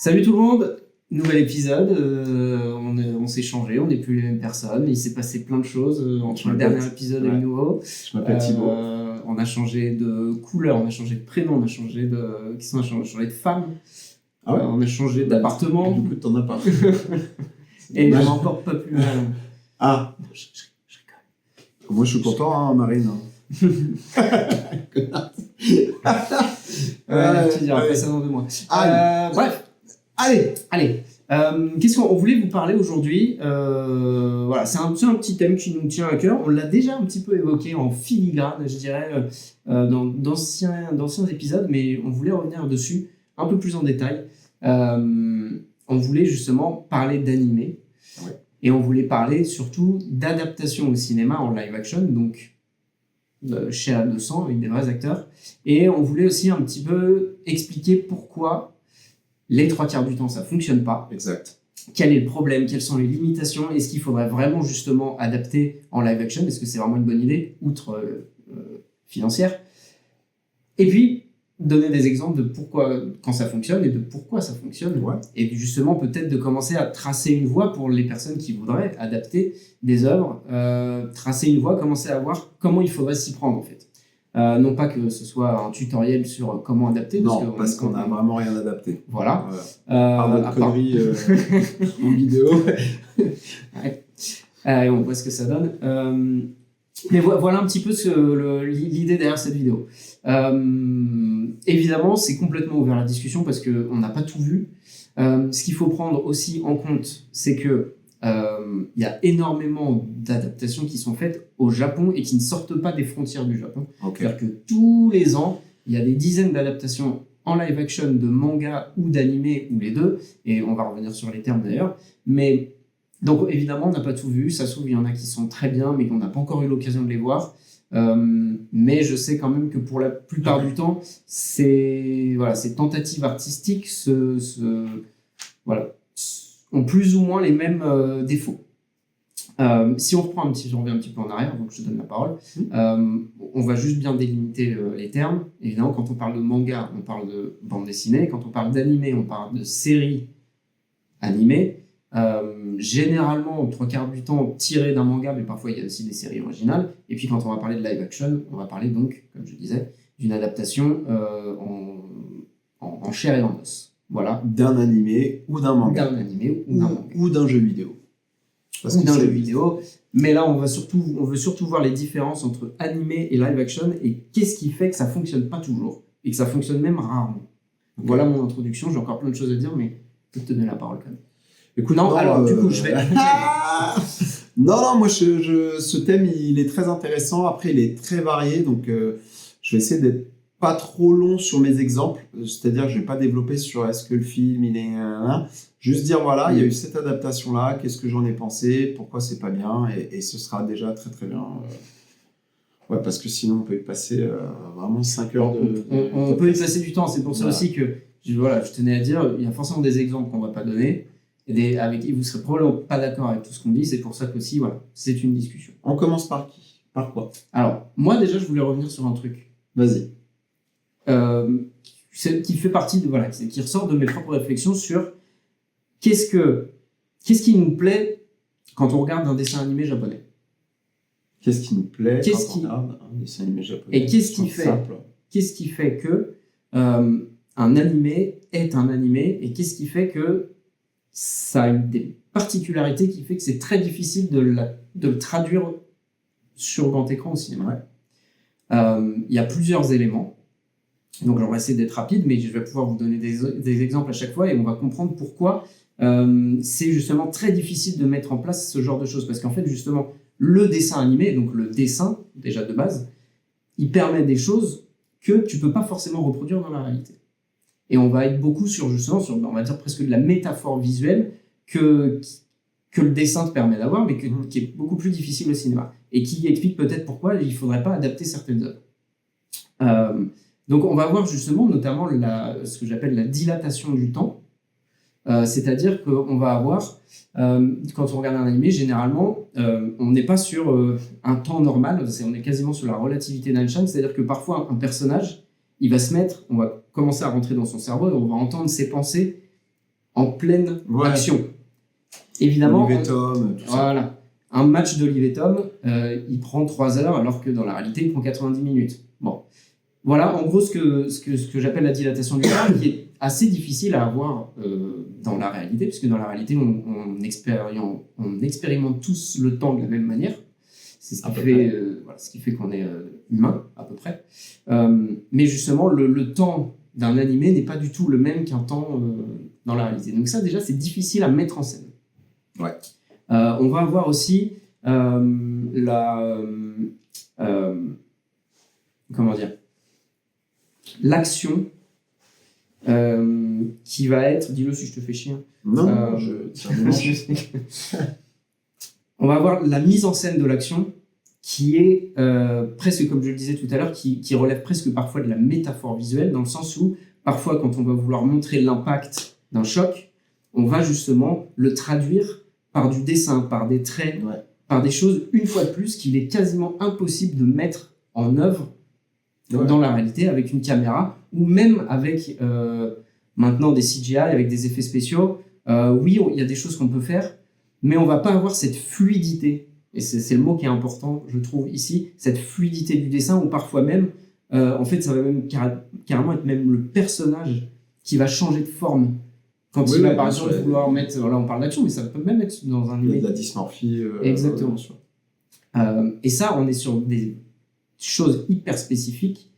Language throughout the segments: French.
Salut tout le monde, nouvel épisode, on s'est changé, on n'est plus les mêmes personnes, il s'est passé plein de choses entre le dernier épisode et le nouveau. Je m'appelle Thibaut. On a changé de couleur, on a changé de prénom, on a changé de femme, Ah ouais. On a changé d'appartement. Du coup, t'en as pas. Et j'en ai encore pas plus mal. Ah, Je rigole. moi je suis content, hein, Marine. Tu diras pas ça dans 2 mois. Bref. Allez. Qu'est-ce qu'on voulait vous parler aujourd'hui? Voilà, c'est un petit thème qui nous tient à cœur. On l'a déjà un petit peu évoqué en filigrane, je dirais, dans d'anciens épisodes, mais on voulait revenir dessus un peu plus en détail. On voulait justement parler d'animé. Ouais. Et on voulait parler surtout d'adaptation au cinéma en live action, donc chez A200 avec des vrais acteurs. Et on voulait aussi un petit peu expliquer pourquoi les 3/4 du temps ça fonctionne pas. Exact. Quel est le problème, quelles sont les limitations, est-ce qu'il faudrait vraiment justement adapter en live action, est-ce que c'est vraiment une bonne idée, outre financière. Et puis donner des exemples de pourquoi, quand ça fonctionne et de pourquoi ça fonctionne. Ouais. Et justement peut-être de commencer à tracer une voie pour les personnes qui voudraient adapter des œuvres, tracer une voie, commencer à voir comment il faudrait s'y prendre en fait. Non pas que ce soit un tutoriel sur comment adapter. Parce qu'on n'a vraiment rien adapté. Voilà. Par notre connerie en vidéo. Et on voit ce que ça donne. Mais voilà un petit peu l'idée derrière cette vidéo. Évidemment, c'est complètement ouvert à la discussion parce qu'on n'a pas tout vu. Ce qu'il faut prendre aussi en compte, c'est que y a énormément d'adaptations qui sont faites au Japon et qui ne sortent pas des frontières du Japon. Okay. C'est-à-dire que tous les ans, il y a des dizaines d'adaptations en live action de manga ou d'animé ou les deux, et on va revenir sur les termes d'ailleurs. Mais donc évidemment, on n'a pas tout vu. Ça se trouve, il y en a qui sont très bien, mais qu'on n'a pas encore eu l'occasion de les voir. Mais je sais quand même que pour la plupart du temps, ces tentatives artistiques ont plus ou moins les mêmes défauts. Si on revient un petit peu en arrière, donc je te donne la parole, on va juste bien délimiter les termes. Évidemment, quand on parle de manga, on parle de bande dessinée. Quand on parle d'animé, on parle de série animée. Généralement, 3/4 du temps tiré d'un manga, mais parfois il y a aussi des séries originales. Et puis quand on va parler de live action, on va parler donc, comme je disais, d'une adaptation en chair et en os. Voilà. D'un animé ou d'un manga. D'un animé ou d'un manga. Ou d'un jeu vidéo. Ou d'un jeu vidéo. Mais là, on veut surtout voir les différences entre animé et live action et qu'est-ce qui fait que ça fonctionne pas toujours et que ça fonctionne même rarement. Okay. Voilà mon introduction. J'ai encore plein de choses à dire, mais je peux te donner la parole quand même. Écoute, du coup, je vais... non, moi, ce thème, il est très intéressant. Après, il est très varié, donc je vais essayer d'être pas trop long sur mes exemples. C'est-à-dire que je vais pas développer sur est-ce que le film, il est... Juste dire, voilà, il y a eu cette adaptation-là, qu'est-ce que j'en ai pensé, pourquoi c'est pas bien, et ce sera déjà très, très bien. Ouais, parce que sinon, on peut y passer vraiment 5 heures de... On peut y passer du temps. C'est pour ça aussi que je tenais à dire, il y a forcément des exemples qu'on va pas donner. Et vous serez probablement pas d'accord avec tout ce qu'on dit, c'est pour ça qu'aussi, voilà, c'est une discussion. On commence par qui? Par quoi? Alors, moi déjà, je voulais revenir sur un truc. Vas-y. Qui fait partie qui ressort de mes propres réflexions sur qu'est-ce qui nous plaît quand on regarde un dessin animé japonais. Qu'est-ce qui nous plaît quand on regarde un dessin animé japonais? Et qu'est-ce qui fait que un animé est un animé, et qu'est-ce qui fait que ça a des particularités qui fait que c'est très difficile de le traduire sur grand écran au cinéma. Il y a plusieurs éléments. Donc, on va essayer d'être rapide, mais je vais pouvoir vous donner des exemples à chaque fois et on va comprendre pourquoi c'est justement très difficile de mettre en place ce genre de choses. Parce qu'en fait, justement, le dessin animé, donc le dessin, déjà de base, il permet des choses que tu ne peux pas forcément reproduire dans la réalité. Et on va être beaucoup sur on va dire presque de la métaphore visuelle que le dessin te permet d'avoir, mais qui est beaucoup plus difficile au cinéma. Et qui explique peut-être pourquoi il ne faudrait pas adapter certaines œuvres. Donc on va voir justement notamment ce que j'appelle la dilatation du temps. C'est-à-dire qu'on va avoir, quand on regarde un animé, généralement, on n'est pas sur un temps normal, on est quasiment sur la relativité d'Einstein, c'est-à-dire que parfois un personnage, il va se mettre, on va commencer à rentrer dans son cerveau, et on va entendre ses pensées en pleine Ouais. action. Évidemment, Olivier Tom, tout ça. voilà, un match d'Olivier Tom, il prend 3 heures alors que dans la réalité, il prend 90 minutes. Bon, voilà en gros ce que j'appelle la dilatation du temps, qui est assez difficile à avoir dans la réalité, puisque dans la réalité, on expérimente tous le temps de la même manière. C'est ce qui fait qu'on est humain, à peu près. Mais justement, le temps d'un animé n'est pas du tout le même qu'un temps dans la réalité. Donc ça, déjà, c'est difficile à mettre en scène. Ouais. On va avoir aussi comment dire, l'action qui va être, dis-le si je te fais chier. Non, On va avoir la mise en scène de l'action qui est presque, comme je le disais tout à l'heure, qui relève presque parfois de la métaphore visuelle, dans le sens où parfois quand on va vouloir montrer l'impact d'un choc, on va justement le traduire par du dessin, par des traits, par des choses, une fois de plus, qu'il est quasiment impossible de mettre en œuvre dans la réalité avec une caméra, ou même avec maintenant des CGI, avec des effets spéciaux. Oui, il y a des choses qu'on peut faire, mais on va pas avoir cette fluidité, et c'est le mot qui est important, je trouve, ici, cette fluidité du dessin, où parfois même, en fait, ça va même carrément être même le personnage qui va changer de forme. Quand il va, par exemple, vouloir mettre... Là, on parle d'action, mais ça peut même être dans un animé. Il y a de la dysmorphie. Exactement. Et ça, on est sur des choses hyper spécifiques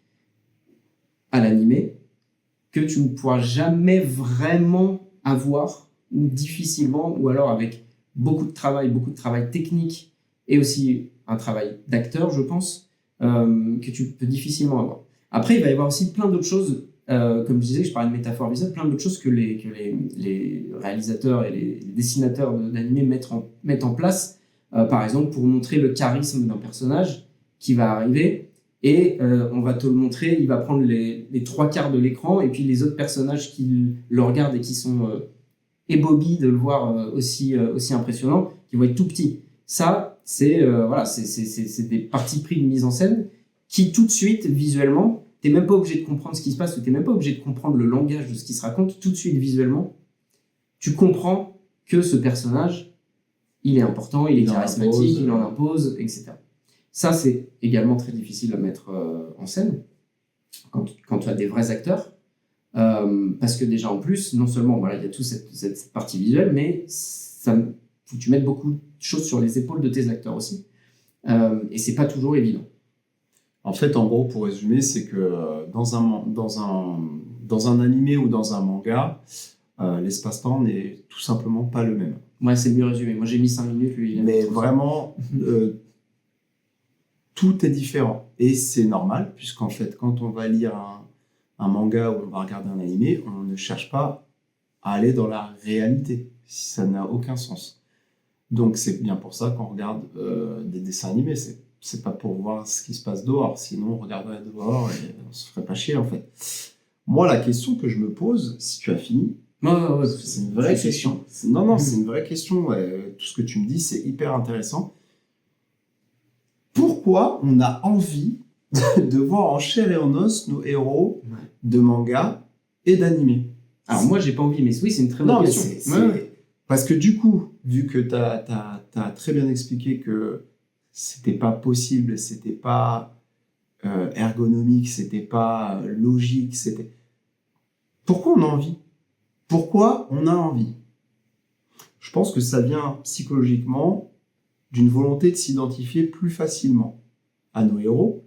à l'animé que tu ne pourras jamais vraiment avoir, ou difficilement, ou alors avec beaucoup de travail technique, et aussi un travail d'acteur, je pense, que tu peux difficilement avoir. Après, il va y avoir aussi plein d'autres choses, comme je disais, je parlais de métaphore visuelle, plein d'autres choses que les réalisateurs et les dessinateurs d'animé mettent en place, par exemple pour montrer le charisme d'un personnage qui va arriver, et on va te le montrer, il va prendre les 3/4 de l'écran, et puis les autres personnages qui le regardent et qui sont ébobis de le voir aussi impressionnant, qui vont être tout petits. Ça, c'est des parties pris de mise en scène qui, tout de suite, visuellement, t'es même pas obligé de comprendre ce qui se passe, t'es même pas obligé de comprendre le langage de ce qui se raconte, tout de suite, visuellement, tu comprends que ce personnage, il est important, il est charismatique, il en impose, etc. Ça, c'est également très difficile à mettre en scène quand tu as des vrais acteurs, parce que déjà, en plus, non seulement il y a toute cette partie visuelle, mais faut que tu mettes beaucoup de choses sur les épaules de tes acteurs aussi. Et c'est pas toujours évident. En fait, en gros, pour résumer, c'est que dans un animé ou dans un manga, l'espace-temps n'est tout simplement pas le même. Ouais, c'est mieux résumé. Moi, j'ai mis 5 minutes, lui, mais vraiment, tout est différent. Et c'est normal, puisqu'en fait, quand on va lire un manga ou on va regarder un animé, on ne cherche pas à aller dans la réalité. Ça n'a aucun sens. Donc, c'est bien pour ça qu'on regarde des dessins animés. C'est pas pour voir ce qui se passe dehors. Sinon, on regarderait dehors et on se ferait pas chier, en fait. Moi, la question que je me pose, si tu as fini, c'est une vraie question. Non, c'est une vraie question. Tout ce que tu me dis, c'est hyper intéressant. Pourquoi on a envie de voir en chair et en os nos héros de manga et d'animé? Alors, moi, j'ai pas envie, mais oui, c'est une très bonne question. Parce que du coup, vu que tu as très bien expliqué que c'était pas possible, c'était pas ergonomique, c'était pas logique, pourquoi on a envie? Pourquoi on a envie? Je pense que ça vient psychologiquement d'une volonté de s'identifier plus facilement à nos héros.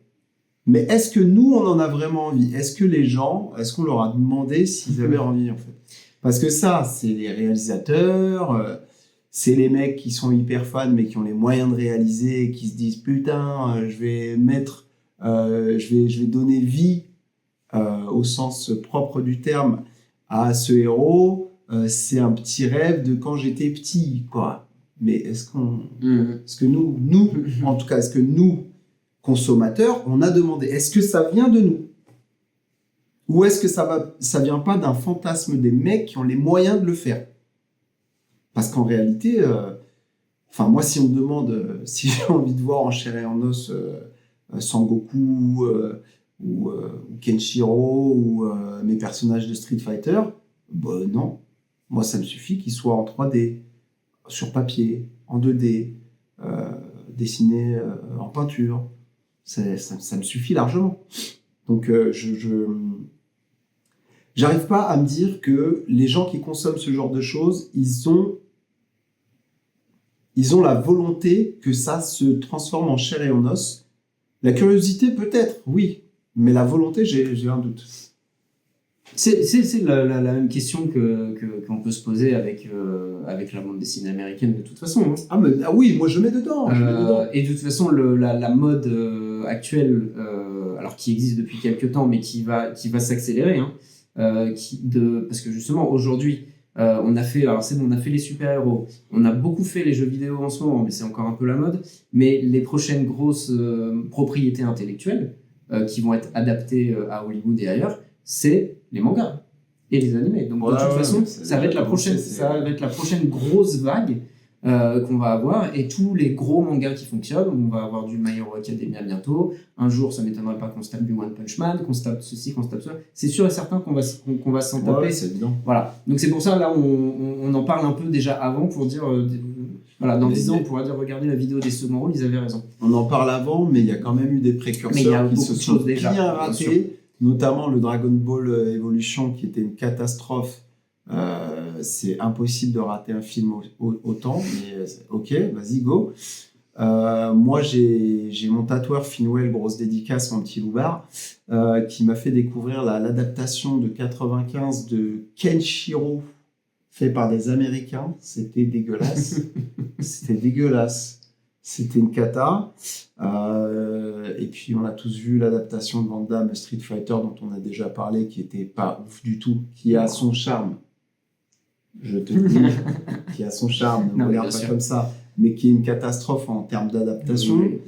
Mais est-ce que nous, on en a vraiment envie? Est-ce qu'on leur a demandé s'ils avaient envie, en fait? Parce que ça, c'est les réalisateurs, c'est les mecs qui sont hyper fans, mais qui ont les moyens de réaliser, qui se disent, putain, je vais donner vie, au sens propre du terme, à ce héros. C'est un petit rêve de quand j'étais petit, quoi. Mais est-ce que nous, en tout cas, est-ce que nous, consommateurs, on a demandé, est-ce que ça vient de nous? Ou est-ce que ça vient pas d'un fantasme des mecs qui ont les moyens de le faire? Parce qu'en réalité, moi, si on me demande si j'ai envie de voir en chair et en os Sangoku ou Kenshiro ou mes personnages de Street Fighter, non. Moi, ça me suffit qu'il soit en 3D, sur papier, en 2D, dessiné en peinture. Ça me suffit largement. Donc, j'arrive pas à me dire que les gens qui consomment ce genre de choses, ils ont la volonté que ça se transforme en chair et en os. La curiosité, peut-être, oui. Mais la volonté, j'ai un doute. C'est la même question qu'on peut se poser avec la bande dessinée américaine de toute façon. Hein. Ah oui, moi je mets dedans. Et de toute façon, la mode actuelle, alors qui existe depuis quelques temps, mais qui va s'accélérer, hein, parce que justement aujourd'hui, on a fait les super-héros, on a beaucoup fait les jeux vidéo en ce moment, mais c'est encore un peu la mode. Mais les prochaines grosses propriétés intellectuelles qui vont être adaptées à Hollywood et ailleurs, c'est les mangas et les animés. Donc de toute façon, ça va être la prochaine grosse vague qu'on va avoir, et tous les gros mangas qui fonctionnent. On va avoir du My Hero Academia bientôt. Un jour, ça m'étonnerait pas qu'on se tape du One Punch Man, qu'on se tape ceci, qu'on se tape ça. C'est sûr et certain qu'on va s'en taper. C'est évident. Voilà. Donc c'est pour ça, là, on en parle un peu déjà avant pour dire... voilà, dans 10 ans, on pourra dire, regardez la vidéo des seconds rôles, ils avaient raison. On en parle avant, mais il y a quand même eu des précurseurs qui se sont bien ratés. Notamment le Dragon Ball Evolution, qui était une catastrophe. C'est impossible de rater un film autant, mais ok, vas-y, go. Moi, j'ai mon tatoueur Finwell, grosse dédicace, mon petit loupard, qui m'a fait découvrir l'adaptation de 95 de Kenshiro, fait par des Américains. C'était dégueulasse. C'était dégueulasse. C'était une cata. Et puis, on a tous vu l'adaptation de Van Damme, Street Fighter, dont on a déjà parlé, qui était pas ouf du tout, qui a son charme. Je te dis, qui a son charme, ne regarde pas comme ça, mais qui est une catastrophe en termes d'adaptation. Oui,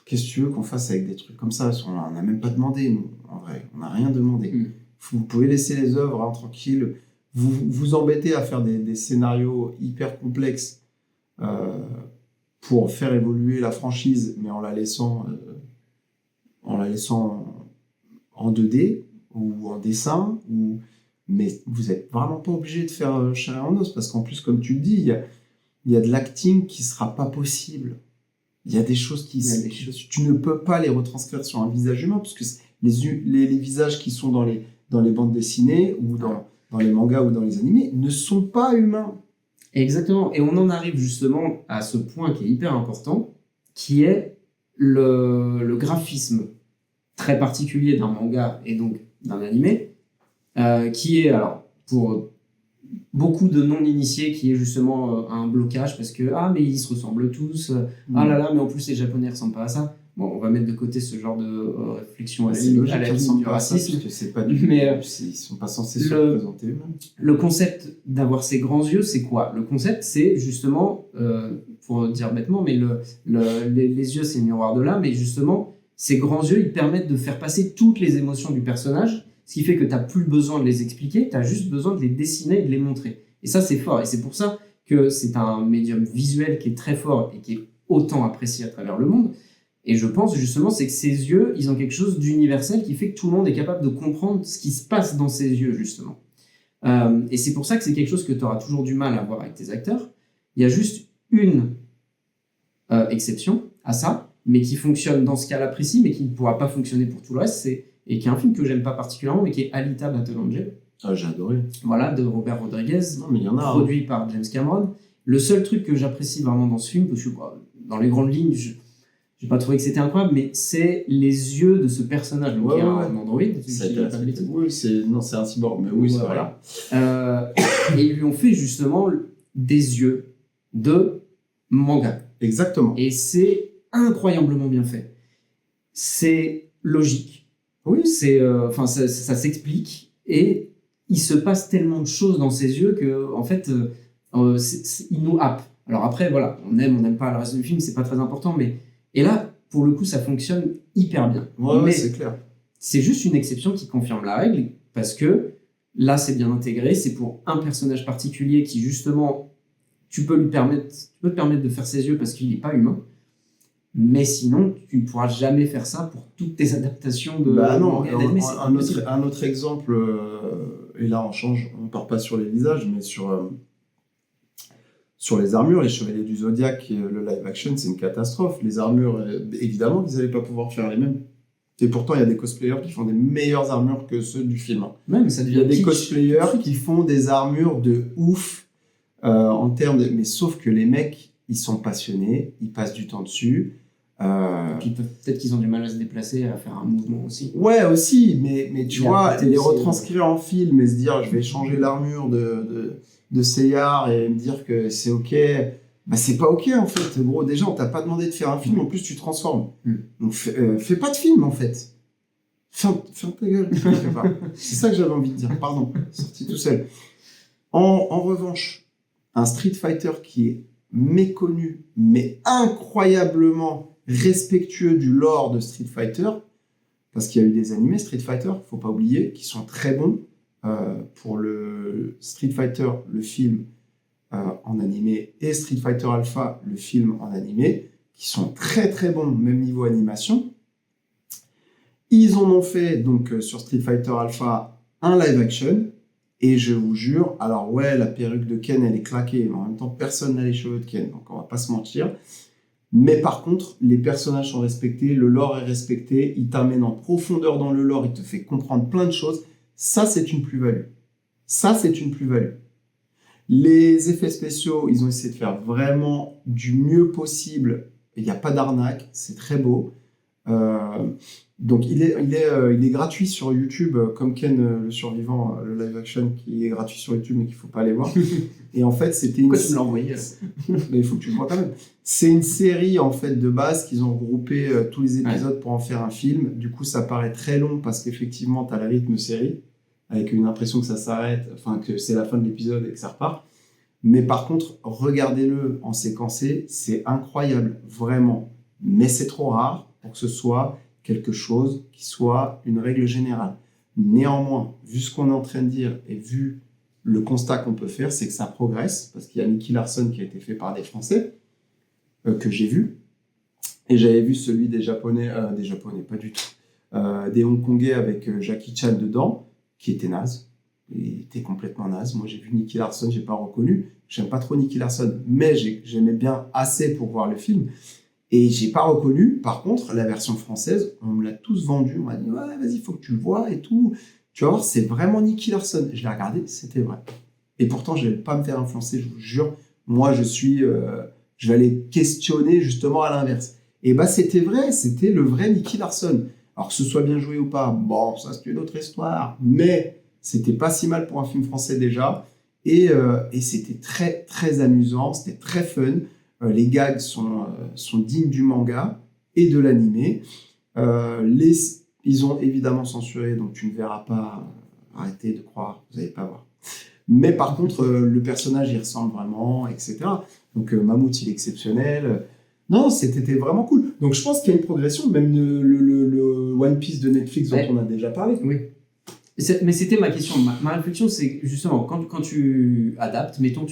qu'est-ce que tu veux qu'on fasse avec des trucs comme ça? On n'a même pas demandé, nous, en vrai. On n'a rien demandé. Vous pouvez laisser les œuvres hein, tranquilles. Vous embêtez à faire des scénarios hyper complexes pour faire évoluer la franchise, mais en la laissant en 2D ou en dessin. Mais vous n'êtes vraiment pas obligé de faire chair et en os, parce qu'en plus, comme tu le dis, il y a de l'acting qui ne sera pas possible. Il y a des choses tu ne peux pas les retranscrire sur un visage humain, parce que les visages qui sont dans les bandes dessinées ou dans les mangas ou dans les animés ne sont pas humains. Exactement. Et on en arrive justement à ce point qui est hyper important, qui est le graphisme très particulier d'un manga et donc d'un animé, qui est, alors, pour beaucoup de non-initiés, qui est justement un blocage, parce que, mais ils se ressemblent tous, ah là là, mais en plus les Japonais ne ressemblent pas à ça. Bon, on va mettre de côté ce genre de réflexion à la limite du racisme. C'est pas du mais ils sont pas censés se représenter eux-mêmes. Le concept d'avoir ces grands yeux, c'est quoi? Le concept, c'est justement, pour dire bêtement, mais les yeux, c'est le miroir de l'âme, mais justement, ces grands yeux, ils permettent de faire passer toutes les émotions du personnage, ce qui fait que tu n'as plus besoin de les expliquer, tu as juste besoin de les dessiner et de les montrer. Et ça, c'est fort. Et c'est pour ça que c'est un médium visuel qui est très fort et qui est autant apprécié à travers le monde. Et je pense justement, c'est que ces yeux, ils ont quelque chose d'universel qui fait que tout le monde est capable de comprendre ce qui se passe dans ces yeux, justement. Et c'est pour ça que c'est quelque chose que tu auras toujours du mal à voir avec tes acteurs. Il y a juste une exception à ça, mais qui fonctionne dans ce cas-là précis, mais qui ne pourra pas fonctionner pour tout le reste, et qui est un film que j'aime pas particulièrement, mais qui est Alita Battle Angel. Ah, j'ai adoré. Voilà, de Robert Rodriguez, mais il y en a, produit par James Cameron. Le seul truc que j'apprécie vraiment dans ce film, parce que dans les grandes lignes, j'ai pas trouvé que c'était incroyable, mais c'est les yeux de ce personnage, donc qui est un androïde. C'est un cyborg, mais oui, c'est voilà. Et ils lui ont fait justement des yeux de manga. Exactement. Et c'est incroyablement bien fait. C'est logique. Oui. Ça s'explique, et il se passe tellement de choses dans ses yeux que, en fait, il nous happe. Alors après, voilà, on n'aime pas le reste du film, c'est pas très important, mais. Et là, pour le coup, ça fonctionne hyper bien. Ouais, c'est clair. C'est juste une exception qui confirme la règle, parce que là, c'est bien intégré, c'est pour un personnage particulier qui, justement, tu peux te permettre de faire ses yeux parce qu'il n'est pas humain. Mais sinon, tu ne pourras jamais faire ça pour toutes tes adaptations de Bah non, d'animé, c'est impossible. un autre exemple, et là on change, on part pas sur les visages, mais sur les armures, les Chevaliers du Zodiaque, le live action, c'est une catastrophe. Les armures, évidemment qu'ils n'allaient pas pouvoir faire les mêmes. Et pourtant, il y a des cosplayers qui font des meilleures armures que ceux du film. Même ça Il y a devient des kitsch. cosplayers qui font des armures de ouf en termes de... Mais sauf que les mecs, ils sont passionnés, ils passent du temps dessus. Puis peut-être qu'ils ont du mal à se déplacer, à faire un mouvement aussi. Ouais, aussi, mais tu Il y a vois, peut-être les aussi, retranscrire en film et se dire je vais changer l'armure de Seyar et me dire que c'est ok, bah c'est pas ok en fait, gros. Déjà, on t'a pas demandé de faire un film, en plus tu transformes. Donc fais pas de film en fait. Ferme ta gueule. Fais pas. C'est ça que j'avais envie de dire, pardon, sorti tout seul. En revanche, un Street Fighter qui est méconnu, mais incroyablement respectueux du lore de Street Fighter, parce qu'il y a eu des animés Street Fighter, faut pas oublier, qui sont très bons. Pour le Street Fighter, le film en animé, et Street Fighter Alpha, le film en animé, qui sont très très bons, même niveau animation. Ils en ont fait, donc sur Street Fighter Alpha, un live action, et je vous jure, alors ouais, la perruque de Ken, elle est claquée, mais en même temps, personne n'a les cheveux de Ken, donc on va pas se mentir. Mais par contre, les personnages sont respectés, le lore est respecté, il t'amène en profondeur dans le lore, il te fait comprendre plein de choses. Ça, c'est une plus-value. Ça, c'est une plus-value. Les effets spéciaux, ils ont essayé de faire vraiment du mieux possible. Il n'y a pas d'arnaque, c'est très beau. Donc, il est gratuit sur YouTube, comme Ken le Survivant, le live action, qui est gratuit sur YouTube, mais qu'il ne faut pas aller voir. Et en fait, c'était une... Pourquoi tu me l'as envoyé Mais il faut que tu le vois quand même. C'est une série en fait de base qu'ils ont regroupé tous les épisodes pour en faire un film. Du coup, ça paraît très long parce qu'effectivement, tu as le rythme série avec une impression que ça s'arrête, enfin que c'est la fin de l'épisode et que ça repart. Mais par contre, regardez-le en séquencé, c'est incroyable, vraiment. Mais c'est trop rare pour que ce soit quelque chose qui soit une règle générale. Néanmoins, vu ce qu'on est en train de dire et vu le constat qu'on peut faire, c'est que ça progresse, parce qu'il y a Nicky Larson qui a été fait par des Français, que j'ai vu, et j'avais vu celui des Japonais, pas du tout, des Hongkongais avec Jackie Chan dedans, qui était naze. Il était complètement naze. Moi, j'ai vu Nicky Larson, j'ai pas reconnu. J'aime pas trop Nicky Larson, mais j'aimais bien assez pour voir le film. Et j'ai pas reconnu. Par contre, la version française, on me l'a tous vendue. On m'a dit, ouais, vas-y, faut que tu le vois et tout. Tu vas voir, c'est vraiment Nicky Larson. Je l'ai regardé, c'était vrai. Et pourtant, je vais pas me faire influencer, je vous jure. Moi, je vais aller questionner justement à l'inverse. Et bah, c'était vrai, c'était le vrai Nicky Larson. Alors que ce soit bien joué ou pas, bon, ça c'est une autre histoire. Mais c'était pas si mal pour un film français déjà. Et c'était très, très amusant, c'était très fun. Les gags sont dignes du manga et de l'animé. Ils ont évidemment censuré, donc tu ne verras pas. Arrêtez de croire, vous n'allez pas voir. Mais par contre, le personnage, il ressemble vraiment, etc. Donc Mammouth, il est exceptionnel. Non, c'était vraiment cool. Donc je pense qu'il y a une progression, même le One Piece de Netflix dont on a déjà parlé. Oui. Mais c'était ma question. Ma réflexion, c'est justement, quand tu adaptes, mettons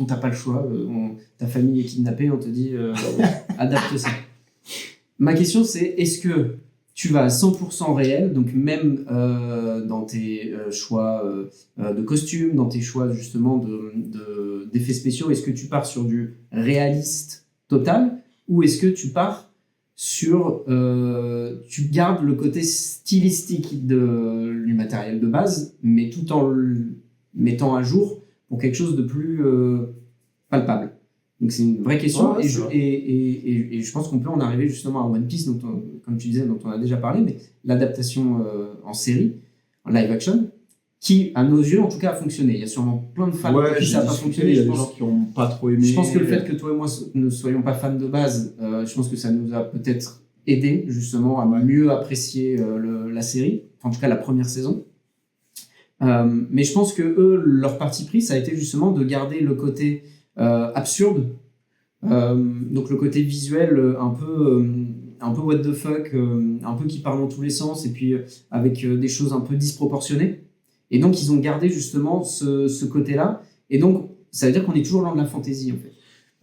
t'as pas le choix, ta famille est kidnappée, on te dit adapte ça. Ma question, c'est est-ce que tu vas à 100% réel, donc même dans tes choix de costumes, dans tes choix justement d'effets spéciaux, est-ce que tu pars sur du réaliste total ou est-ce que tu pars sur tu gardes le côté stylistique du matériel de base, mais tout en le mettant à jour pour quelque chose de plus palpable. Donc c'est une vraie question et je pense qu'on peut en arriver justement à One Piece, comme tu disais, dont on a déjà parlé, mais l'adaptation en série, en live action, qui, à nos yeux, en tout cas, a fonctionné. Il y a sûrement plein de fans qui ça n'a pas fonctionné. Il y a des gens qui n'ont pas trop aimé. Je pense que le fait que toi et moi ne soyons pas fans de base, je pense que ça nous a peut-être aidé justement à mieux apprécier la série, enfin, en tout cas la première saison. Mais je pense que eux, leur parti pris, ça a été justement de garder le côté absurde, donc le côté visuel un peu what the fuck, un peu qui part dans tous les sens, et puis avec des choses un peu disproportionnées. Et donc, ils ont gardé justement ce côté-là. Et donc, ça veut dire qu'on est toujours dans de la fantaisie, en fait.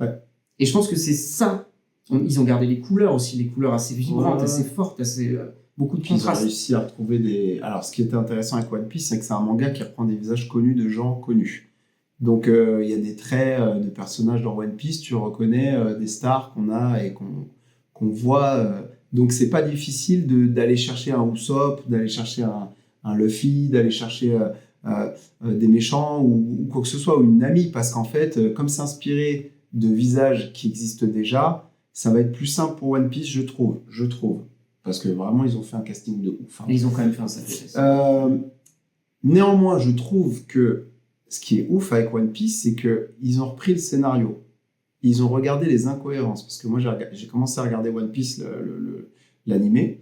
Ouais. Et je pense que c'est ça Ils ont gardé les couleurs aussi, les couleurs assez vibrantes, Ouais. assez fortes, assez, beaucoup de Puis ils ont contraste. réussi à retrouver des. Alors, ce qui était intéressant avec One Piece, c'est que c'est un manga qui reprend des visages connus de gens connus. Donc, il y a des traits de personnages dans One Piece, tu reconnais des stars qu'on a et qu'on voit. Donc, c'est pas difficile d'aller chercher un Usopp, d'aller chercher un Luffy, d'aller chercher des méchants ou quoi que ce soit, ou une Nami, parce qu'en fait, comme c'est inspiré de visages qui existent déjà, ça va être plus simple pour One Piece, je trouve. Parce que vraiment, ils ont fait un casting de ouf. Hein. Et ils ont quand même fait un sacré test. Néanmoins, je trouve que ce qui est ouf avec One Piece, c'est qu'ils ont repris le scénario. Ils ont regardé les incohérences. Parce que moi, j'ai commencé à regarder One Piece, l'animé,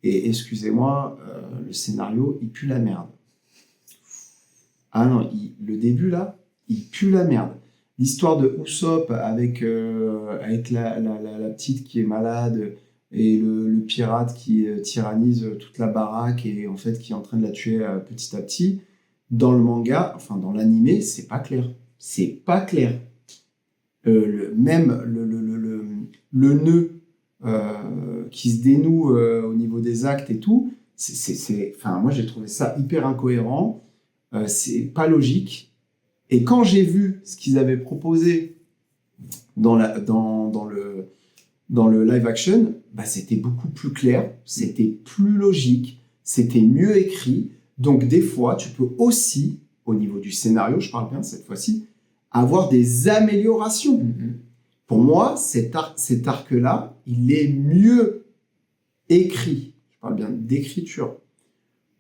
et excusez-moi, le scénario, il pue la merde. Ah non, le début, là, il pue la merde. L'histoire de Usopp avec la petite qui est malade et le pirate qui tyrannise toute la baraque et en fait qui est en train de la tuer petit à petit. Dans le manga, enfin dans l'animé, c'est pas clair. C'est pas clair. Même le nœud qui se dénoue au niveau des actes et tout, enfin, moi j'ai trouvé ça hyper incohérent. C'est pas logique. Et quand j'ai vu ce qu'ils avaient proposé dans le live action, bah, c'était beaucoup plus clair, c'était plus logique, c'était mieux écrit. Donc des fois, tu peux aussi, au niveau du scénario, je parle bien cette fois-ci, avoir des améliorations. Pour moi, cet arc-là, il est mieux écrit, je parle bien d'écriture,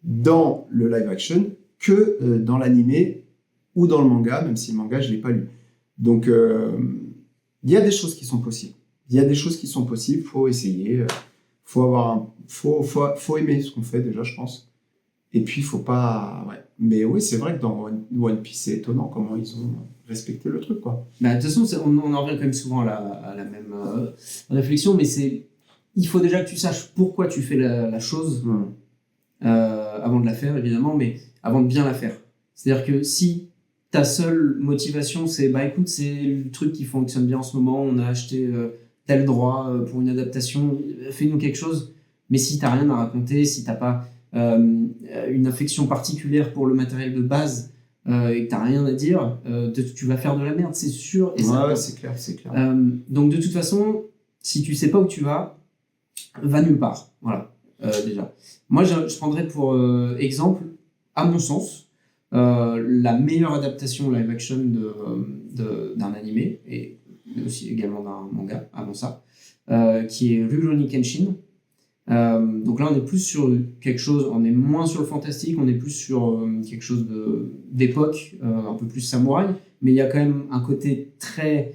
dans le live action que dans l'animé ou dans le manga, même si le manga, je ne l'ai pas lu. Donc, il y a des choses qui sont possibles. Il faut essayer, faut aimer ce qu'on fait déjà, je pense. Et puis, il faut pas... Ouais. Mais oui, c'est vrai que dans One Piece, c'est étonnant comment ils ont respecté le truc, quoi. Bah, de toute façon, on en revient quand même souvent à la même réflexion, mais il faut déjà que tu saches pourquoi tu fais la chose avant de la faire, évidemment, mais avant de bien la faire. C'est-à-dire que si ta seule motivation, c'est bah écoute, c'est le truc qui fonctionne bien en ce moment, on a acheté tel droit pour une adaptation, fais-nous quelque chose, mais si t'as rien à raconter, si t'as pas une affection particulière pour le matériel de base et que t'as rien à dire, tu vas faire de la merde, c'est sûr. Et ouais, c'est clair. donc de toute façon, si tu sais pas où tu vas nulle part. Voilà, déjà. Moi, je prendrais pour exemple, à mon sens, la meilleure adaptation live action d'un animé, et aussi également d'un manga avant ça, qui est Rurouni Kenshin. Donc là, on est plus sur quelque chose, on est moins sur le fantastique, on est plus sur quelque chose d'époque, un peu plus samouraï, mais il y a quand même un côté très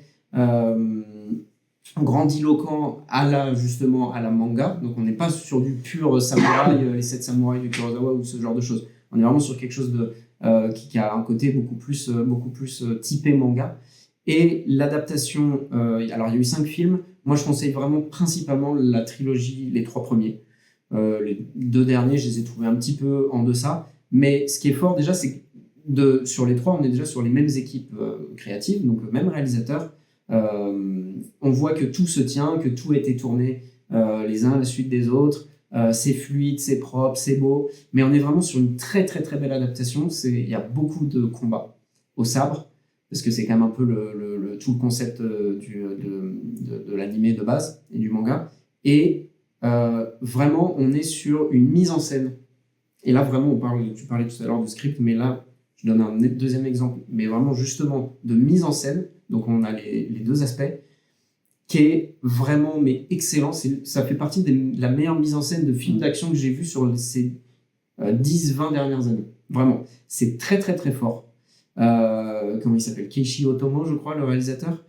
grandiloquent justement à la manga. Donc on n'est pas sur du pur samouraï, les 7 samouraïs du Kurosawa ou ce genre de choses. On est vraiment sur quelque chose qui a un côté beaucoup plus typé manga. Et l'adaptation, alors il y a eu 5 films. Moi, je conseille vraiment principalement la trilogie, les 3 premiers. Les 2 derniers, je les ai trouvés un petit peu en deçà. Mais ce qui est fort déjà, c'est que sur les 3, on est déjà sur les mêmes équipes créatives, donc le même réalisateur. On voit que tout se tient, que tout a été tourné les uns à la suite des autres. C'est fluide, c'est propre, c'est beau. Mais on est vraiment sur une très très très belle adaptation. Il y a beaucoup de combats au sabre, parce que c'est quand même un peu tout le concept de l'animé de base et du manga. Et vraiment, on est sur une mise en scène. Et là, vraiment, tu parlais tout à l'heure de script, mais là, je donne un deuxième exemple, mais vraiment justement de mise en scène. Donc, on a les 2 aspects, qui est vraiment excellent. Ça fait partie de la meilleure mise en scène de films d'action que j'ai vu sur ces 10-20 dernières années. Vraiment, c'est très très très fort. Comment il s'appelle, Keiichi Otomo, je crois, le réalisateur.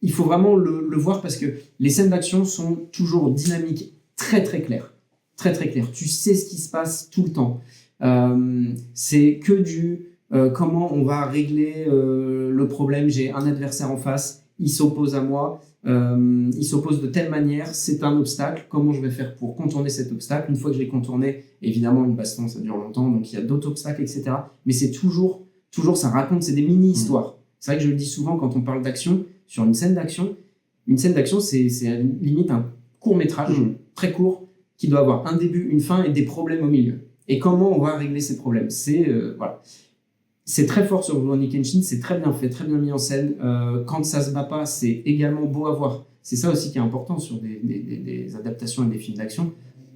Il faut vraiment le voir parce que les scènes d'action sont toujours dynamiques, très très claires. Très très claires. Tu sais ce qui se passe tout le temps. C'est que comment on va régler le problème. J'ai un adversaire en face, il s'oppose à moi, il s'oppose de telle manière, c'est un obstacle, comment je vais faire pour contourner cet obstacle. Une fois que je l'ai contourné, évidemment, une baston, ça dure longtemps, donc il y a d'autres obstacles, etc. Mais c'est toujours, ça raconte, c'est des mini-histoires. C'est vrai que je le dis souvent quand on parle d'action, sur une scène d'action, Une scène d'action, c'est limite un court-métrage, très court, qui doit avoir un début, une fin et des problèmes au milieu. Et comment on va régler ces problèmes? Voilà. C'est très fort sur Rurouni Kenshin, c'est très bien fait, très bien mis en scène. Quand ça se bat pas, c'est également beau à voir. C'est ça aussi qui est important sur des adaptations et des films d'action.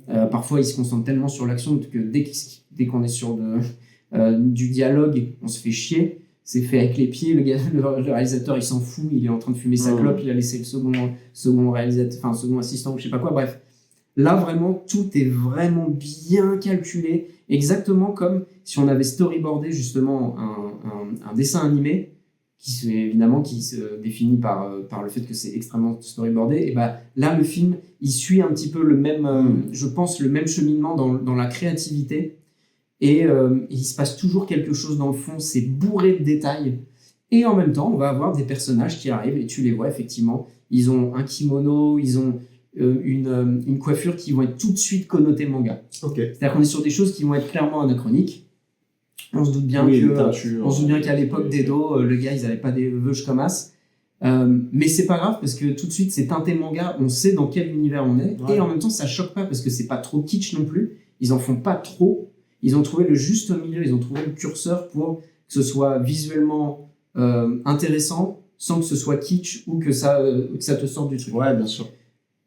Parfois, ils se concentrent tellement sur l'action que dès qu'on est sur du dialogue, on se fait chier. C'est fait avec les pieds, le réalisateur il s'en fout, il est en train de fumer sa clope, il a laissé le second réalisateur, enfin second assistant ou je sais pas quoi, bref. Là vraiment tout est vraiment bien calculé, exactement comme si on avait storyboardé justement un dessin animé qui se définit par le fait que c'est extrêmement storyboardé. Et ben là le film il suit un petit peu le même, je pense le même cheminement dans la créativité. Et il se passe toujours quelque chose dans le fond, c'est bourré de détails. Et en même temps, on va avoir des personnages qui arrivent et tu les vois effectivement. Ils ont un kimono, ils ont une coiffure qui vont être tout de suite connotées manga. Okay. C'est-à-dire qu'on est sur des choses qui vont être clairement anachroniques. On se doute bien qu'à l'époque d'Edo, le gars, ils n'avaient pas des veuches comme as. Mais c'est pas grave parce que tout de suite, c'est teinté manga, on sait dans quel univers on est. Ouais. Et en même temps, ça choque pas parce que c'est pas trop kitsch non plus. Ils en font pas trop. Ils ont trouvé le juste milieu, ils ont trouvé le curseur pour que ce soit visuellement intéressant sans que ce soit kitsch ou que ça te sorte du truc. Ouais, bien sûr.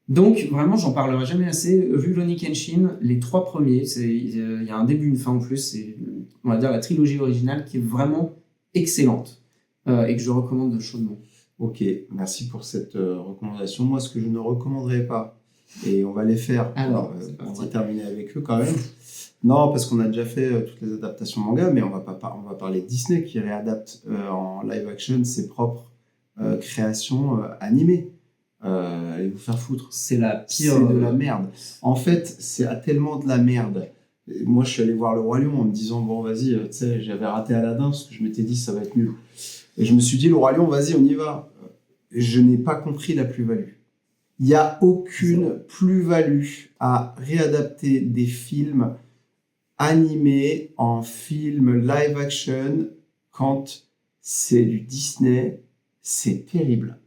Donc, vraiment, j'en parlerai jamais assez. Rurouni Kenshin, les 3 premiers, il y a un début, une fin en plus. C'est, on va dire, la trilogie originale qui est vraiment excellente et que je recommande chaudement. Ok, merci pour cette recommandation. Moi, ce que je ne recommanderais pas, et on va les faire, on va terminer avec eux quand même. Non, parce qu'on a déjà fait toutes les adaptations manga, mais on va parler de Disney qui réadapte en live action ses propres créations animées. Allez vous faire foutre. C'est la pire. C'est de la merde. En fait, c'est tellement de la merde. Et moi, je suis allé voir Le Roi Lion en me disant, bon, vas-y, tu sais, j'avais raté Aladdin parce que je m'étais dit, ça va être nul. Et je me suis dit, Le Roi Lion, vas-y, on y va. Je n'ai pas compris la plus-value. Il n'y a aucune plus-value à réadapter des films animé en film live action quand c'est du Disney, c'est terrible.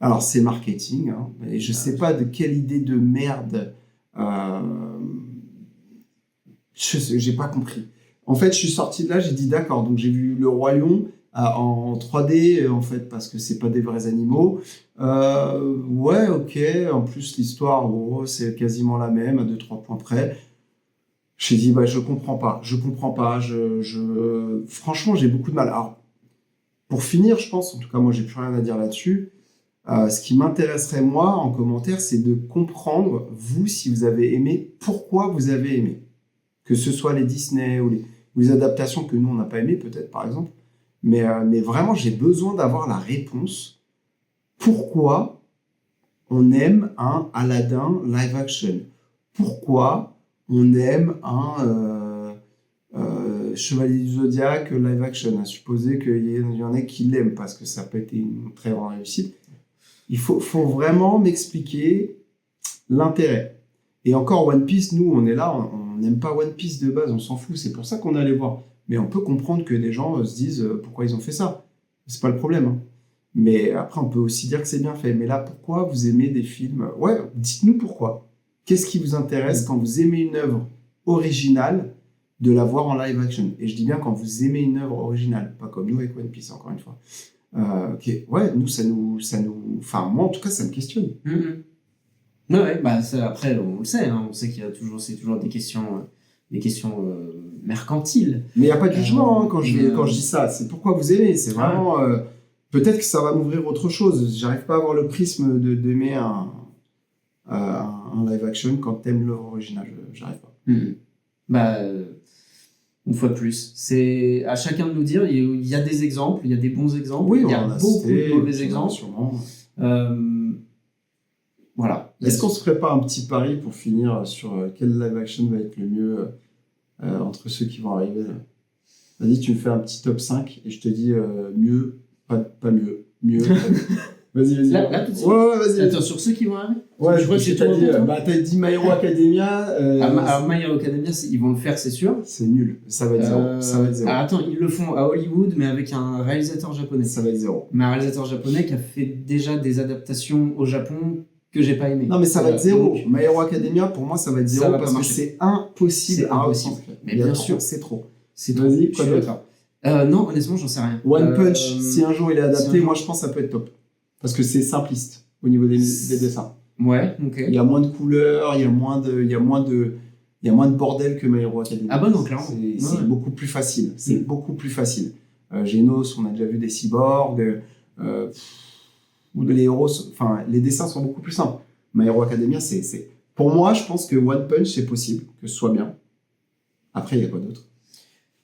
Alors c'est marketing, hein, et je sais pas de quelle idée de merde, j'ai pas compris. En fait, je suis sorti de là, j'ai dit d'accord, donc j'ai vu Le Roi Lion en 3D en fait parce que c'est pas des vrais animaux. Ouais, ok. En plus l'histoire, c'est quasiment la même à 2-3 points près. J'ai dit, je comprends pas. Franchement, j'ai beaucoup de mal. Alors, pour finir, je pense, en tout cas, moi, j'ai plus rien à dire là-dessus. Ce qui m'intéresserait, moi, en commentaire, c'est de comprendre, vous, si vous avez aimé, pourquoi vous avez aimé. Que ce soit les Disney ou les adaptations que nous, on n'a pas aimées, peut-être, par exemple. Mais vraiment, j'ai besoin d'avoir la réponse. Pourquoi on aime un Aladdin live action? Pourquoi on aime un Chevalier du Zodiaque live action, à supposer qu'il y en ait qui l'aiment, parce que ça n'a pas été une très grande réussite. Il faut vraiment m'expliquer l'intérêt. Et encore One Piece, nous, on est là, on n'aime pas One Piece de base, on s'en fout, c'est pour ça qu'on est allé voir. Mais on peut comprendre que des gens se disent pourquoi ils ont fait ça. C'est pas le problème. Hein. Mais après, on peut aussi dire que c'est bien fait. Mais là, pourquoi vous aimez des films? Ouais, dites-nous pourquoi. Qu'est-ce qui vous intéresse quand vous aimez une œuvre originale de la voir en live action? Et je dis bien quand vous aimez une œuvre originale, pas comme nous avec One Piece, encore une fois. Ok, ouais, nous, ça nous... Enfin, moi, en tout cas, ça me questionne. Ouais, bah, après, on le sait, hein, on sait qu'il y a toujours, c'est toujours des questions mercantiles. Mais il n'y a pas de jugement quand je dis ça. C'est pourquoi vous aimez. C'est vraiment... peut-être que ça va m'ouvrir autre chose. J'arrive pas à avoir le prisme d'aimer un live action quand t'aimes l'œuvre originale. J'arrive pas. Bah, une fois de plus, c'est à chacun de nous dire. Il y a des exemples, il y a des bons exemples, oui, il y a beaucoup de mauvais exemples. Voilà. Est-ce qu'on se ferait pas un petit pari pour finir sur quel live action va être le mieux entre ceux qui vont arriver là? Vas-y, tu me fais un petit top 5 et je te dis mieux, pas mieux, mieux. Pas mieux. Vas-y. Là, tout de suite. Ouais, vas-y. Attends, sur ceux qui vont arriver. Ouais, je crois que c'est tout t'as dit, pour toi. t'as dit My Hero Academia. Alors, My Hero Academia, ils vont le faire, c'est sûr. C'est nul. Ça va être zéro. Ça va être zéro. Attends, ils le font à Hollywood, mais avec un réalisateur japonais. Ça va être zéro. Mais un réalisateur japonais qui a fait déjà des adaptations au Japon que j'ai pas aimé. Non, mais ça va être zéro. Donc, My Hero Academia, pour moi, ça va être Ça zéro va pas parce que marcher. c'est impossible. C'est impossible. Mais Il y a bien trop, sûr. c'est trop. c'est trop. Vas-y, Je quoi suis d'autre d'accord. Non, honnêtement, j'en sais rien. One Punch, si un jour il est si adapté, un jour- moi je pense que ça peut être top. Parce que c'est simpliste au niveau des dessins. Ouais, ok. Il y a moins de couleurs, il y a moins de bordel que My Hero Academia. Ah bah non, clairement. C'est Ouais. beaucoup plus facile. C'est Mm. beaucoup plus facile. Genos, on a déjà vu des cyborgs. Ou les héros, enfin, les dessins sont beaucoup plus simples. My Hero Academia, c'est. Pour moi, je pense que One Punch, c'est possible, que ce soit bien. Après, il y a quoi d'autre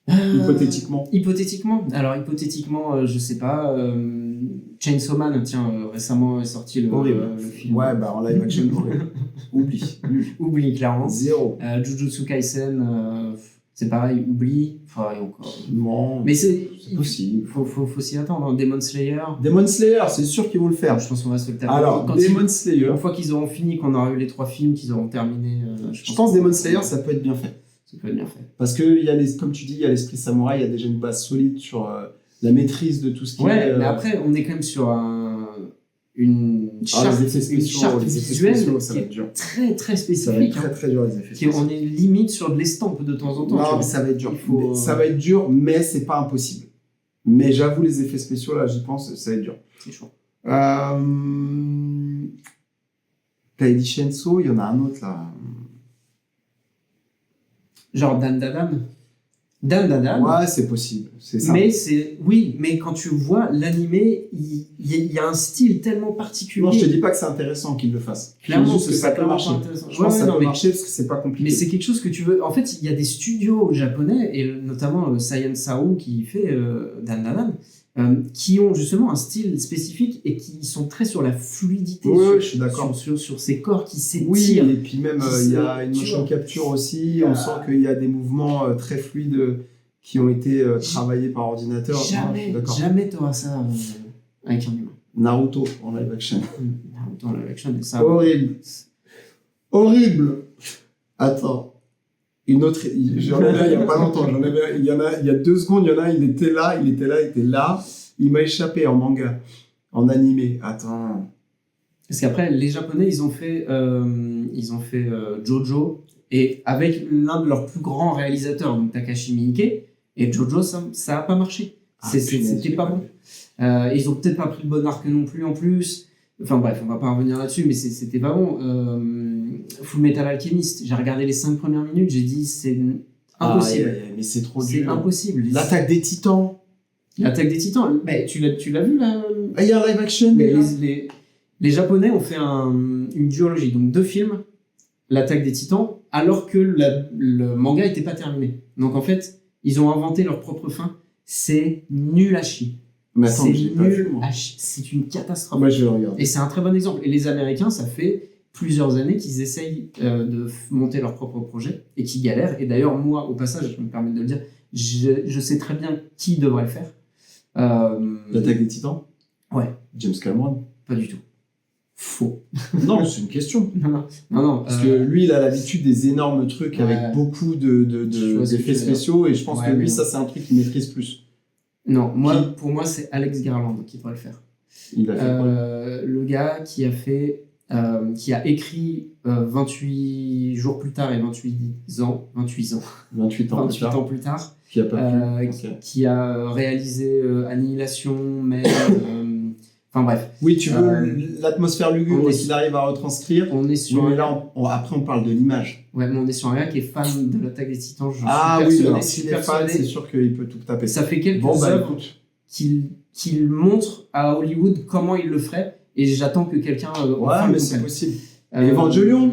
Hypothétiquement. Hypothétiquement, je sais pas. Chainsaw Man, tiens, récemment est sorti le film. Ouais, bah en live action, horrible. Oublie. Nul. Oublie, clairement. Zéro. Jujutsu Kaisen, c'est pareil, oublie. Enfin, et encore. Non. Mais c'est possible. Faut s'y attendre. Hein. Demon Slayer, Demon Slayer, c'est sûr qu'ils vont le faire. je pense qu'on va se le taper. Alors, Demon Slayer. Une fois qu'ils auront fini, qu'on aura eu les 3 films, qu'ils auront terminé, Je pense Demon Slayer, ça peut être bien fait. ça peut être bien fait. Parce que, comme tu dis, il y a l'esprit samouraï, il y a déjà une base solide sur la maîtrise de tout ce qui est. Ouais, mais après, on est quand même sur une charte, les effets spéciaux, une charte les effets visuelle spéciaux, ça qui va être est dur. très très Ça va être spécifique. très Hein, très dur les effets qui, on spéciaux. est limite sur de l'estampe de temps en temps. tu Non, vois. mais ça va être dur. Il faut- Mais ça va être dur, mais c'est pas impossible. Mais j'avoue, les effets spéciaux, là, j'y pense, ça va être dur. C'est chaud. T'as dit Shenso, il y en a un autre là. Genre Dan Dadan. Dan Dadan. Ouais, c'est possible. C'est ça. Mais oui, mais quand tu vois l'animé, il y a un style tellement particulier. Non, je te dis pas que c'est intéressant qu'ils le fassent. Clairement, Je dis juste c'est que ça peut clairement marcher. pas intéressant. Je pense que ça peut mais- marcher parce que c'est pas compliqué. Mais c'est quelque chose que tu veux. En fait, il y a des studios japonais, et notamment Science Sao qui fait Dan Dadan, qui ont justement un style spécifique et qui sont très sur la fluidité, Oui, sur, je suis d'accord. sur ces corps qui s'étirent. Oui, et puis même, Qui il y a se- une tu motion vois. capture aussi. On sent qu'il y a des mouvements très fluides qui ont été travaillés par ordinateur. Ouais, je suis Jamais, d'accord. jamais t'auras ça avec un humain. Naruto en live action. Dans la action, ça. Horrible. Horrible. Attends. Une autre. J'en avais un il y a pas longtemps. Il y a 2 secondes, il y en a un, il était là. Il m'a échappé en manga. En animé. Attends. Parce qu'après, les Japonais, ils ont fait Jojo, et avec l'un de leurs plus grands réalisateurs, donc Takashi Miike, et Jojo, ça a pas marché. C'était pas bon. Ils ont peut-être pas pris le bon arc non plus en plus. Enfin bref, on va pas revenir là-dessus, mais c'était pas bon. Full Metal Alchemist, j'ai regardé les 5 premières minutes, j'ai dit c'est impossible. Mais c'est trop C'est dur. impossible. L'attaque des titans. L'attaque des Titans. Mais tu l'as vu là Ah, il y a un live action. Mais déjà. les Japonais ont fait une duologie, donc 2 films, l'attaque des Titans, alors que le manga n'était pas terminé. Donc en fait, ils ont inventé leur propre fin. C'est nul à chier. Mais attends, C'est j'ai pas vu, nul moi. à chier. C'est une catastrophe. Moi, je vais le regarder. Et c'est un très bon exemple. Et les Américains, ça fait plusieurs années qu'ils essayent de monter leur propre projet et qui galèrent. Et d'ailleurs, moi, au passage, je me permets de le dire, je sais très bien qui devrait le faire. L'attaque des titans. Ouais, James Cameron. pas du tout. Faux. Non, c'est une question. Non. Parce que lui, il a l'habitude des énormes trucs Ouais. avec beaucoup Je vois ce que tu d'effets veux dire. spéciaux et je pense Ouais, que mais lui, non. ça, c'est un truc qu'il maîtrise plus. Non, Qui pour moi, c'est Alex Garland qui devrait le faire. Il a fait quoi Le gars qui a écrit 28 jours plus tard et 28 ans 28 ans plus 28 tard. ans plus tard, Qui a pas pu. Ok. qui a réalisé Annihilation, mais enfin bref, Oui, tu veux l'atmosphère lugubre on est- qu'il arrive à retranscrire. on est Oui, sur mais un, là, après, on parle de l'image. ouais, mais on est sur un gars qui est fan de l'Attaque des Titans. Je Ah suis oui, persuadé, alors je suis s'il est fan, persuadé. c'est sûr qu'il peut tout taper. Ça fait quelques Bon, bah œuvres écoute. qu'il montre à Hollywood comment il le ferait, et j'attends que quelqu'un Ouais, enfin le mais c'est comprenne. possible. Evangelion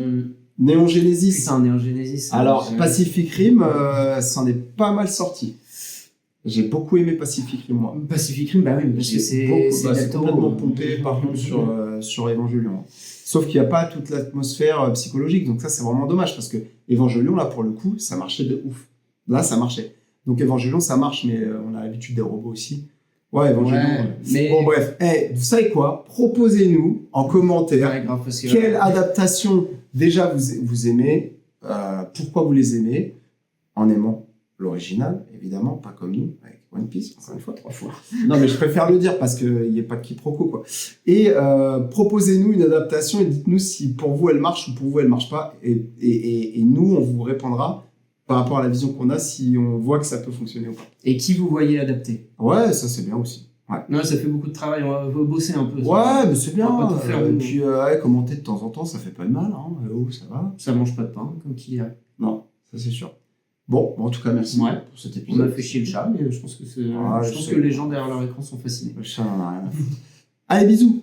Néon Genesis. Putain, Néon Genesis. Alors, j'ai- Pacific Rim, s'en est pas mal sorti. J'ai beaucoup aimé Pacific Rim, moi. Pacific Rim, bah oui, parce que c'est C'est Del Toro. complètement pompé, par contre, sur Evangelion. Sauf qu'il n'y a pas toute l'atmosphère psychologique, donc ça, c'est vraiment dommage, parce que Evangelion, là, pour le coup, ça marchait de ouf. Là, ça marchait. Donc Evangelion, ça marche, mais on a l'habitude des robots aussi. Ouais, Evangelion. Ouais, Ouais. mais- Bon, bref. Vous savez quoi? Proposez-nous en commentaire Ouais, grave, parce que- quelle adaptation déjà vous aimez, pourquoi vous les aimez, en aimant l'original, évidemment, pas comme nous, avec One Piece, encore une fois. 3 fois. Non, mais je préfère le dire parce qu'il n'y a pas de quiproquo, quoi. Et proposez-nous une adaptation et dites-nous si pour vous elle marche ou pour vous elle marche pas. Et nous, on vous répondra par rapport à la vision qu'on a si on voit que ça peut fonctionner ou pas. Et qui vous voyez adapter? Ouais, ça c'est bien aussi. Ouais, Non, ça fait beaucoup de travail, on va bosser un peu. ouais, mais c'est bien. On va pas tout faire, Et nous. puis, ouais, commenter de temps en temps, ça fait pas de mal. Hein. Oh, ça va. Ça mange pas de pain, comme qui dirait. Non, ça c'est sûr. Bon, en tout cas, merci Ouais. pour cet On a épisode. fait chier le chat, mais je pense que, Ouais, je je pense sais. que les gens derrière leur écran sont fascinés. Le chat n'en a rien à foutre. Allez, bisous.